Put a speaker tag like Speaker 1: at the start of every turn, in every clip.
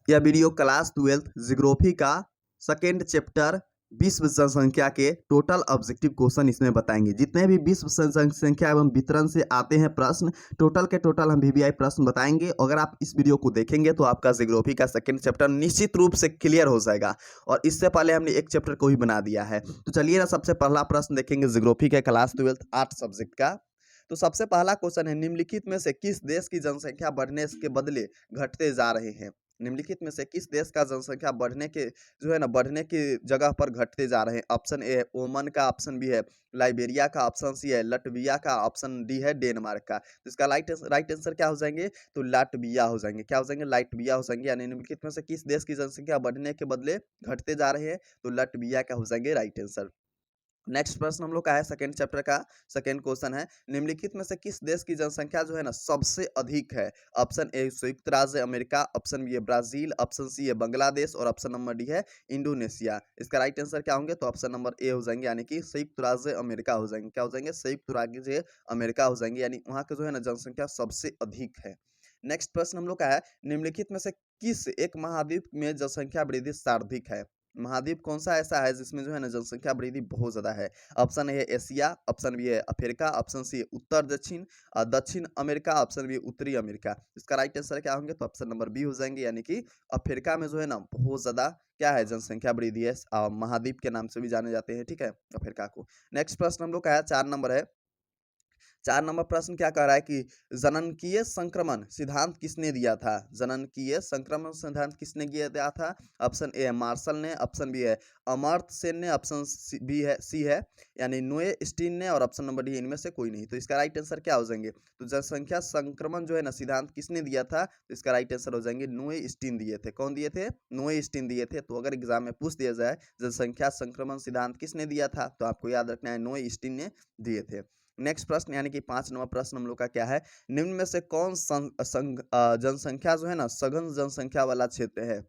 Speaker 1: यह video class 12th geography का second chapter विश्व जनसंख्या के टोटल ऑब्जेक्टिव क्वेश्चन इसमें बताएंगे। जितने भी विश्व जनसंख्या एवं वितरण से आते हैं प्रश्न, टोटल के टोटल हम वीवीआई प्रश्न बताएंगे। अगर आप इस वीडियो को देखेंगे तो आपका जियोग्राफी का सेकेंड चैप्टर निश्चित रूप से क्लियर हो जाएगा। और इससे पहले हमने एक चैप्टर को ही बना दिया है। तो चलिए ना, सबसे पहला प्रश्न देखेंगे जियोग्राफी के क्लास 12th 8 सब्जेक्ट का। तो सबसे पहला क्वेश्चन है, निम्नलिखित में से किस देश की जनसंख्या बढ़ने के बदले घटते जा रहे हैं। निम्नलिखित में से किस देश का जनसंख्या बढ़ने की जगह पर घटते जा रहे हैं। ऑप्शन ए है ओमान का, ऑप्शन बी है लाइबेरिया का, ऑप्शन सी है लटविया का, ऑप्शन डी है डेनमार्क का। तो इसका राइट आंसर क्या हो जाएंगे, तो लाटविया हो जाएंगे। क्या हो जाएंगे, लाटविया हो जाएंगे। यानी निम्नलिखित में से किस देश की जनसंख्या बढ़ने के बदले घटते जा रहे हैं, तो लटविया का हो जाएंगे राइट आंसर। नेक्स्ट प्रश्न हम लोग का है सेकेंड चैप्टर का सेकेंड क्वेश्चन है, निम्नलिखित में से किस देश की जनसंख्या ना सबसे अधिक है। ऑप्शन ए संयुक्त राज्य अमेरिका, ऑप्शन बी है ब्राजील, ऑप्शन सी है बांग्लादेश और ऑप्शन नंबर डी है इंडोनेशिया। इसका राइट आंसर क्या होंगे, तो ऑप्शन नंबर ए हो जाएंगे, यानी कि संयुक्त राज्य अमेरिका हो जाएंगे। क्या हो जाएंगे, संयुक्त राज्य अमेरिका हो जाएंगे, यानी वहाँ का ना जनसंख्या सबसे अधिक है। नेक्स्ट प्रश्न हम लोग का है, निम्नलिखित में से किस एक महाद्वीप में जनसंख्या वृद्धि सर्वाधिक है। महाद्वीप कौन सा ऐसा है जिसमें ना जनसंख्या वृद्धि बहुत ज्यादा है। ऑप्शन ए है एशिया, ऑप्शन बी है अफ्रीका, ऑप्शन सी है उत्तर दक्षिण दक्षिण अमेरिका, ऑप्शन बी है उत्तरी अमेरिका। इसका राइट आंसर क्या होंगे, तो ऑप्शन नंबर बी हो जाएंगे, यानी कि अफ्रीका में ना बहुत ज्यादा क्या है जनसंख्या वृद्धि है। महाद्वीप के नाम से भी जाने जाते हैं, ठीक है, अफ्रीका को। नेक्स्ट प्रश्न हम लोग का है 4 नंबर है। 4 नंबर प्रश्न क्या कह रहा है कि जननकीय संक्रमण सिद्धांत किसने दिया था। जननकीय संक्रमण सिद्धांत किसने दिया था। ऑप्शन ए है मार्शल ने, ऑप्शन बी है अमर्त्य सेन ने, ऑप्शन बी है सी है यानी नोए स्टीन ने, और ऑप्शन नंबर डी इनमें से कोई नहीं। तो इसका राइट आंसर क्या हो जाएंगे, तो जनसंख्या संक्रमण ना सिद्धांत किसने दिया था, तो इसका राइट आंसर हो जाएंगे नोए स्टीन दिए थे। कौन दिए थे, नोए स्टीन दिए थे। तो अगर एग्जाम में पूछ दिया जाए जनसंख्या संक्रमण सिद्धांत किसने दिया था, तो आपको याद रखना है नोए स्टीन ने दिए थे। नेक्स्ट प्रश्न यानी कि 5 नंबर प्रश्न हम लोग का क्या है, निम्न में से कौन जनसंख्या ना सघन जनसंख्या वाला क्षेत्र है।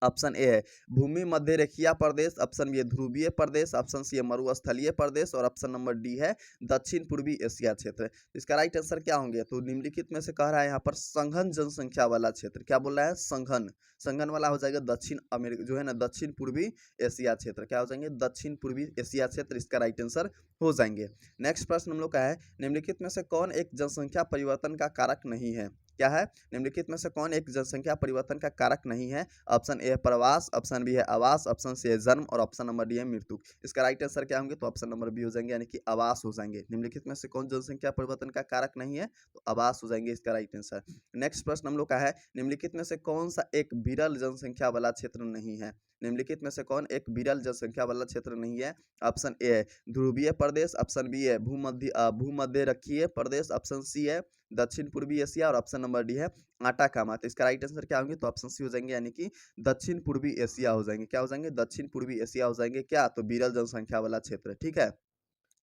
Speaker 1: ऑप्शन ए है भूमि मध्य रेखीय प्रदेश, ऑप्शन बी है ध्रुवीय प्रदेश, ऑप्शन सी है मरुस्थलीय प्रदेश और ऑप्शन नंबर डी है दक्षिण पूर्वी एशिया क्षेत्र। इसका राइट आंसर क्या होंगे, तो निम्नलिखित में से कह रहा है यहाँ पर संघन जनसंख्या वाला क्षेत्र। क्या बोल रहा है, संघन। संघन वाला हो जाएगा दक्षिण अमेरिका ना दक्षिण पूर्वी एशिया क्षेत्र। क्या हो जाएंगे, दक्षिण पूर्वी एशिया क्षेत्र। इसका राइट आंसर हो जाएंगे। नेक्स्ट प्रश्न हम लोग का है, निम्नलिखित में से कौन एक जनसंख्या परिवर्तन का कारक नहीं है। क्या है, निम्नलिखित में से कौन एक जनसंख्या परिवर्तन का कारक नहीं है। ऑप्शन ए है प्रवास, ऑप्शन बी है आवास, ऑप्शन सी है जन्म और ऑप्शन नंबर डी है मृत्यु। इसका राइट आंसर क्या होंगे, तो ऑप्शन नंबर बी हो जाएंगे, यानी कि आवास हो जाएंगे। निम्नलिखित में से कौन जनसंख्या परिवर्तन का कारक नहीं है, तो आवास हो जाएंगे इसका राइट आंसर। नेक्स्ट प्रश्न हम लोग का है, निम्नलिखित में से कौन सा एक विरल जनसंख्या वाला क्षेत्र नहीं है। निम्नलिखित में से कौन एक विरल जनसंख्या वाला क्षेत्र नहीं है। ऑप्शन ए है ध्रुवीय प्रदेश, ऑप्शन बी है भूमध्य रेखीय प्रदेश, ऑप्शन सी है दक्षिण पूर्वी एशिया और ऑप्शन नंबर डी है आटाकामा। तो इसका राइट आंसर क्या होंगे, तो ऑप्शन सी हो जाएंगे, यानी कि दक्षिण पूर्वी एशिया हो जाएंगे। क्या हो जाएंगे, दक्षिण पूर्वी एशिया हो जाएंगे। क्या, तो विरल जनसंख्या वाला क्षेत्र, ठीक है।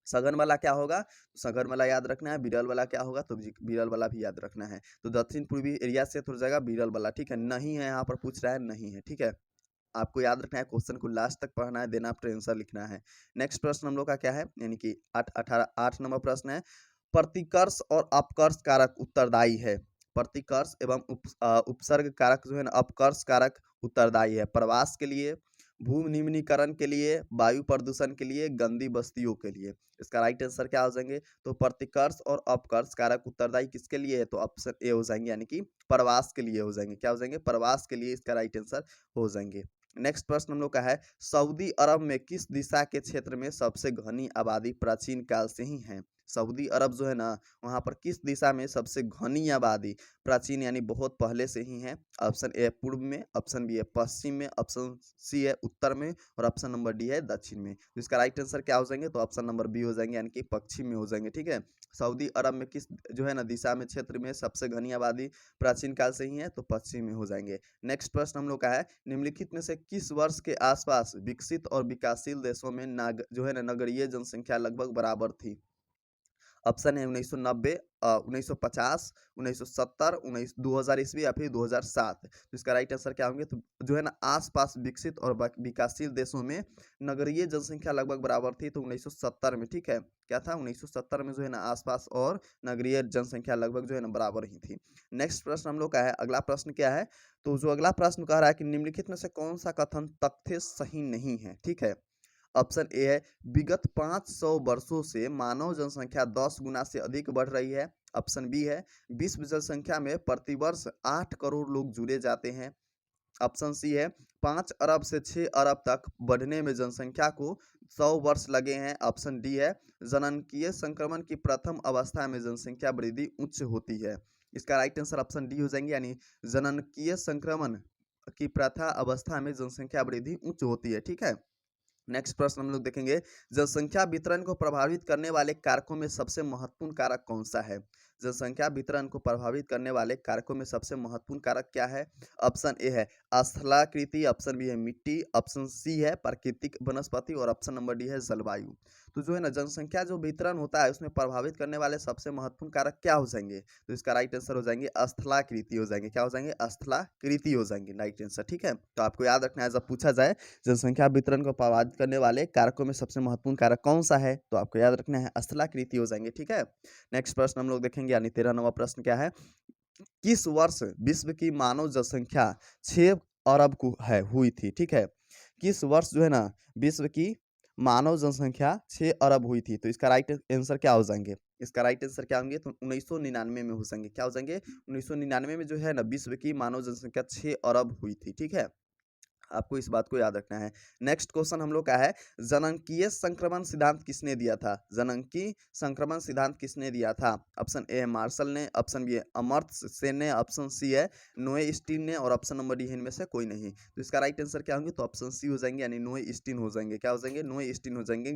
Speaker 1: सघन वाला क्या होगा, तो सघन वाला याद रखना है। विरल वाला क्या होगा, तो विरल वाला भी याद रखना है। तो दक्षिण पूर्वी एरिया से हो जाएगा विरल वाला, ठीक है। नहीं है यहाँ पर पूछ रहा है, नहीं है, ठीक है। आपको याद रखना है, क्वेश्चन को लास्ट तक पढ़ना है, देन आपको आंसर लिखना है। नेक्स्ट प्रश्न हम लोग का क्या है, यानी कि 8 नंबर प्रश्न है, प्रतिकर्ष और अपकर्ष कारक उत्तरदायी है। प्रतिकर्ष एवं उपसर्ग कारक ना अपकर्ष कारक उत्तरदायी है प्रवास के लिए, भू निम्नीकरण के लिए, वायु प्रदूषण के लिए, गंदी बस्तियों के लिए। इसका राइट आंसर क्या हो जाएंगे, तो प्रतिकर्ष और अपकर्ष कारक उत्तरदायी किसके लिए है, तो ऑप्शन ए हो जाएंगे, यानी कि प्रवास के लिए हो जाएंगे। क्या हो जाएंगे, प्रवास के लिए इसका राइट आंसर हो जाएंगे। नेक्स्ट प्रश्न हम लोग का है, सऊदी अरब में किस दिशा के क्षेत्र में सबसे घनी आबादी प्राचीन काल से ही है। सऊदी अरब है ना, वहाँ पर किस दिशा में सबसे घनी आबादी प्राचीन यानी बहुत पहले से ही है। ऑप्शन ए पूर्व में, ऑप्शन बी है पश्चिम में, ऑप्शन सी है उत्तर में और ऑप्शन नंबर डी है दक्षिण में। तो इसका राइट आंसर क्या हो जाएंगे, तो ऑप्शन नंबर बी हो जाएंगे, यानी कि पश्चिम में हो जाएंगे, ठीक है। सऊदी अरब में किस ना दिशा में क्षेत्र में सबसे घनी आबादी प्राचीन काल से ही है, तो पश्चिम में हो जाएंगे। नेक्स्ट प्रश्न हम लोग का है, निम्नलिखित में से किस वर्ष के आसपास विकसित और विकासशील देशों में ना नगरीय जनसंख्या लगभग बराबर थी। ऑप्शन है 1990, 1950, 1970, 2000 ईस्वी या फिर 2007। तो इसका राइट आंसर क्या होंगे? तो जो है ना आसपास विकसित और विकासशील देशों में नगरीय जनसंख्या लगभग बराबर थी, तो 1970 में, ठीक है। क्या था? 1970 में जो है ना आसपास और नगरीय जनसंख्या लगभग जो है ना बराबर ही थी। नेक्स्ट प्रश्न हम लोग का है, अगला प्रश्न क्या है? तो जो अगला प्रश्न कह रहा है कि निम्नलिखित में से कौन सा कथन तथ्य सही नहीं है, ठीक है। ऑप्शन ए है विगत 500 वर्षों से मानव जनसंख्या 10 गुना से अधिक बढ़ रही है। ऑप्शन बी है विश्व जनसंख्या में प्रतिवर्ष 8 करोड़ लोग जुड़े जाते हैं। ऑप्शन सी है 5 अरब से 6 अरब तक बढ़ने में जनसंख्या को 100 वर्ष लगे हैं। ऑप्शन डी है जननकीय संक्रमण की प्रथम अवस्था में जनसंख्या वृद्धि उच्च होती है। इसका राइट आंसर ऑप्शन डी हो जाएंगे, यानी जननकीय संक्रमण की प्रथा अवस्था में जनसंख्या वृद्धि उच्च होती है, ठीक है। नेक्स्ट प्रश्न हम लोग देखेंगे, जनसंख्या वितरण को प्रभावित करने वाले कारकों में सबसे महत्वपूर्ण कारक कौन सा है? जनसंख्या वितरण को प्रभावित करने वाले कारकों में सबसे महत्वपूर्ण कारक क्या है? ऑप्शन ए है स्थलाकृति, ऑप्शन बी है मिट्टी, ऑप्शन सी है प्राकृतिक वनस्पति और ऑप्शन नंबर डी है जलवायु। तो जो है ना जनसंख्या जो वितरण होता है उसमें प्रभावित करने वाले सबसे महत्वपूर्ण कारक क्या हो जाएंगे? तो इसका राइट आंसर हो जाएंगे स्थलाकृति हो जाएंगे। क्या हो जाएंगे? स्थलाकृति हो जाएंगे राइट आंसर, ठीक है। तो आपको याद रखना है, जब पूछा जाए जनसंख्या वितरण को प्रभावित करने वाले कारकों में सबसे महत्वपूर्ण कारक कौन सा है, तो आपको याद रखना है स्थलाकृति हो जाएंगे, ठीक है। नेक्स्ट प्रश्न हम लोग देखेंगे, यानी 13वां प्रश्न क्या है? किस वर्ष विश्व की मानव जनसंख्या 6 अरब को है हुई थी, ठीक है। किस वर्ष जो है ना विश्व की मानव जनसंख्या 6 अरब हुई थी? तो इसका राइट आंसर क्या हो जाएंगे? इसका राइट आंसर क्या होंगे? तो 1999 में हो जाएंगे। क्या हो जाएंगे? 1999 में जो है ना विश्व की मानव जनसंख्या 6 अरब हुई थी, ठीक है। आपको इस बात को याद रखना है। नेक्स्ट क्वेश्चन हम लोग का है, जनंकीय संक्रमण सिद्धांत किसने दिया था? जनंकीय संक्रमण सिद्धांत किसने दिया था? ऑप्शन ए है मार्शल ने, ऑप्शन बी है अमर्त्य सेन ने, ऑप्शन सी है नोए स्टीन ने और ऑप्शन नंबर डी है इनमें से कोई नहीं। तो इसका राइट आंसर क्या होंगे? तो ऑप्शन सी हो जाएंगे, यानी नोए स्टीन हो जाएंगे। क्या हो जाएंगे? नोए स्टीन हो जाएंगे,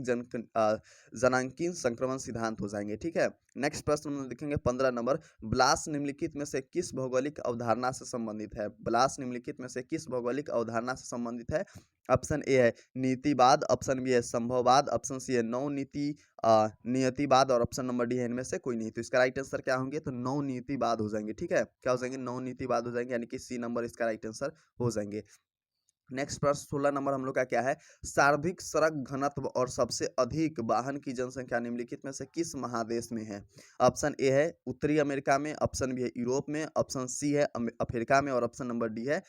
Speaker 1: जनांकीय संक्रमण सिद्धांत हो जाएंगे, ठीक है। नेक्स्ट प्रश्न हम देखेंगे 15 नंबर, ब्लास निम्नलिखित में से किस भौगोलिक अवधारणा से संबंधित है? ब्लास निम्नलिखित में से किस भौगोलिक अवधारणा से संबंधित है? ऑप्शन ए है नीतिवाद, ऑप्शन बी है संभववाद, ऑप्शन सी है नौ नीति नियतिवाद और ऑप्शन नंबर डी है इनमें से कोई नहीं। तो इसका राइट आंसर क्या होंगे? तो नौ नीतिवाद हो जाएंगे, ठीक है। क्या हो जाएंगे? नौ नीतिवाद हो जाएंगे, यानी कि सी नंबर इसका राइट आंसर हो जाएंगे। नेक्स्ट प्रश्न 16 नंबर हम लोग का क्या है? सर्वाधिक सड़क घनत्व और सबसे अधिक वाहन की जनसंख्या निम्नलिखित में से किस महादेश में है? ऑप्शन ए है उत्तरी अमेरिका में, ऑप्शन बी है यूरोप में, ऑप्शन सी है अफ्रीका में और ऑप्शन नंबर डी है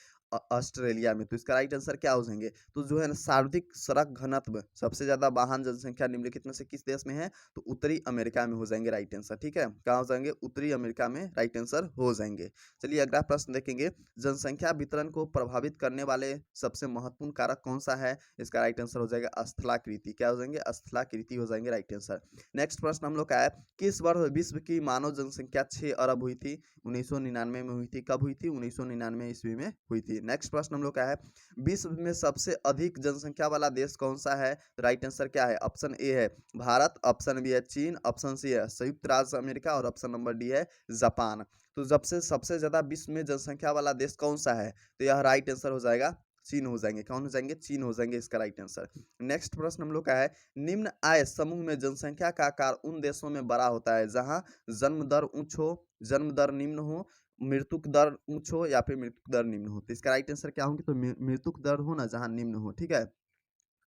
Speaker 1: ऑस्ट्रेलिया में। तो इसका राइट आंसर क्या हो जाएंगे? तो जो है ना सर्वाधिक सड़क घनत्व सबसे ज्यादा वाहन जनसंख्या निम्नलिखित में से किस देश में है? तो उत्तरी अमेरिका में हो जाएंगे राइट आंसर, ठीक है। क्या हो जाएंगे? उत्तरी अमेरिका में राइट आंसर हो जाएंगे। चलिए अगला प्रश्न देखेंगे, जनसंख्या वितरण को प्रभावित करने वाले सबसे महत्वपूर्ण कारक कौन सा है? इसका राइट आंसर हो जाएगा स्थलाकृति। क्या हो जाएंगे? स्थलाकृति हो जाएंगे राइट आंसर। नेक्स्ट प्रश्न हम लोग का है, किस वर्ष विश्व की मानव जनसंख्या 6 अरब हुई थी? 1999 में हुई थी। कब हुई थी? 1999 ईस्वी में हुई थी। नेक्स्ट प्रश्न हम लोग का है, विश्व में सबसे अधिक जनसंख्या वाला देश कौन सा है? राइट आंसर क्या है? ऑप्शन ए है भारत, ऑप्शन बी है चीन, ऑप्शन सी है संयुक्त राज्य अमेरिका और ऑप्शन नंबर डी है जापान। तो जब से सबसे ज्यादा विश्व में जनसंख्या वाला देश कौन सा है? तो यह राइट आंसर हो जाएगा चीन हो जाएंगे। कौन हो जाएंगे? चीन हो जाएंगे इसका राइट आंसर। नेक्स्ट प्रश्न हम लोग का है, निम्न आय समूह में जनसंख्या का आकार उन देशों में बड़ा होता है जहां जन्म दर उच्च हो, जन्म दर निम्न हो, मृत्यु दर उच्च हो या फिर मृत्यु दर निम्न हो। तो इसका राइट आंसर क्या होंगे? तो मृत्यु दर हो ना जहां निम्न हो, ठीक है।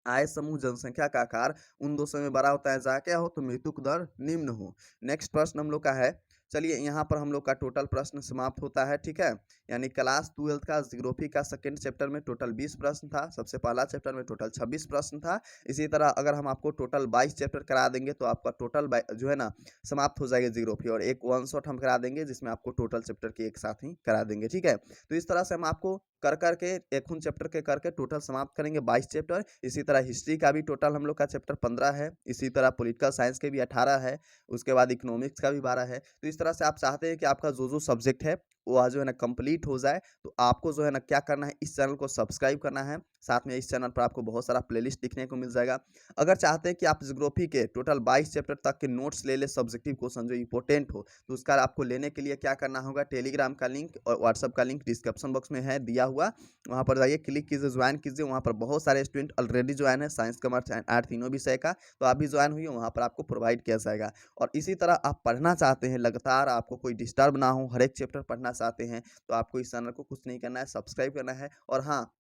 Speaker 1: आय समूह जनसंख्या का आकार उन देशों में बड़ा होता है जहाँ क्या हो? तो मृत्यु दर निम्न हो। नेक्स्ट प्रश्न हम लोग का है, चलिए यहाँ पर हम लोग का टोटल प्रश्न समाप्त होता है, ठीक है। यानी क्लास 12 का ज्योग्राफी का सेकंड चैप्टर में टोटल 20 प्रश्न था, सबसे पहला चैप्टर में टोटल 26 प्रश्न था। इसी तरह अगर हम आपको टोटल 22 चैप्टर करा देंगे तो आपका टोटल जो है ना समाप्त हो जाएगा ज्योग्राफी, और एक वन शॉट हम करा देंगे जिसमें आपको टोटल चैप्टर के एक साथ ही करा देंगे, ठीक है। तो इस तरह से हम आपको कर करके एक चैप्टर के करके टोटल समाप्त करेंगे 22 चैप्टर। इसी तरह हिस्ट्री का भी टोटल हम लोग का चैप्टर 15 है, इसी तरह पॉलिटिकल साइंस के भी 18 है, उसके बाद इकोनॉमिक्स का भी 12 है। तो इस तरह से आप चाहते हैं कि आपका जो सब्जेक्ट है वह जो है ना कंप्लीट हो जाए, तो आपको जो है ना क्या करना है, इस चैनल को सब्सक्राइब करना है साथ में इस चैनल पर आपको बहुत सारा प्लेलिस्ट दिखने को मिल जाएगा। अगर चाहते हैं कि आप ज्योग्राफी के टोटल 22 चैप्टर तक के नोट्स ले ले सब्जेक्टिव क्वेश्चन जो इंपॉर्टेंट हो, तो उसका आपको लेने के लिए क्या करना होगा, टेलीग्राम का लिंक और व्हाट्सअप का लिंक डिस्क्रिप्शन बॉक्स में है दिया हुआ, वहाँ पर जाइए, क्लिक कीजिए, ज्वाइन कीजिए। वहाँ पर बहुत सारे स्टूडेंट ऑलरेडी ज्वाइन है, साइंस कॉमर्स एंड आर्ट तीनों विषय का, तो आप भी ज्वाइन हुई, वहाँ पर आपको प्रोवाइड किया जाएगा। और इसी तरह आप पढ़ना चाहते हैं लगातार, आपको कोई डिस्टर्ब ना हो, हर एक चैप्टर पढ़ना चाहते हैं, तो आपको इस चैनल को कुछ नहीं करना है, सब्सक्राइब करना है। और हाँ,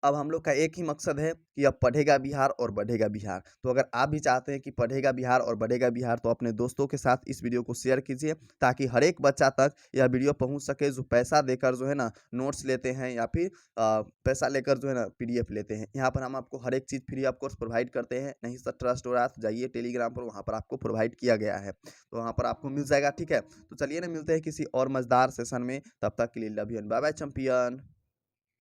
Speaker 1: अब हम लोग का एक ही मकसद है कि अब पढ़ेगा बिहार और बढ़ेगा बिहार। तो अगर आप भी चाहते हैं कि पढ़ेगा बिहार और बढ़ेगा बिहार, तो अपने दोस्तों के साथ इस वीडियो को शेयर कीजिए, ताकि हर एक बच्चा तक यह वीडियो पहुंच सके जो पैसा देकर जो है ना नोट्स लेते हैं, या फिर पैसा लेकर जो है ना पीडीएफ लेते हैं। यहाँ पर हम आपको हर एक चीज़ फ्री ऑफ कोर्स प्रोवाइड करते हैं। नहीं सर ट्रस्ट हो रहा तो जाइए टेलीग्राम पर, वहाँ पर आपको प्रोवाइड किया गया है, तो वहाँ पर आपको मिल जाएगा। ठीक है, तो चलिए ना मिलते हैं किसी और मज़ेदार सेशन में, तब तक के लिए love you and bye bye champion.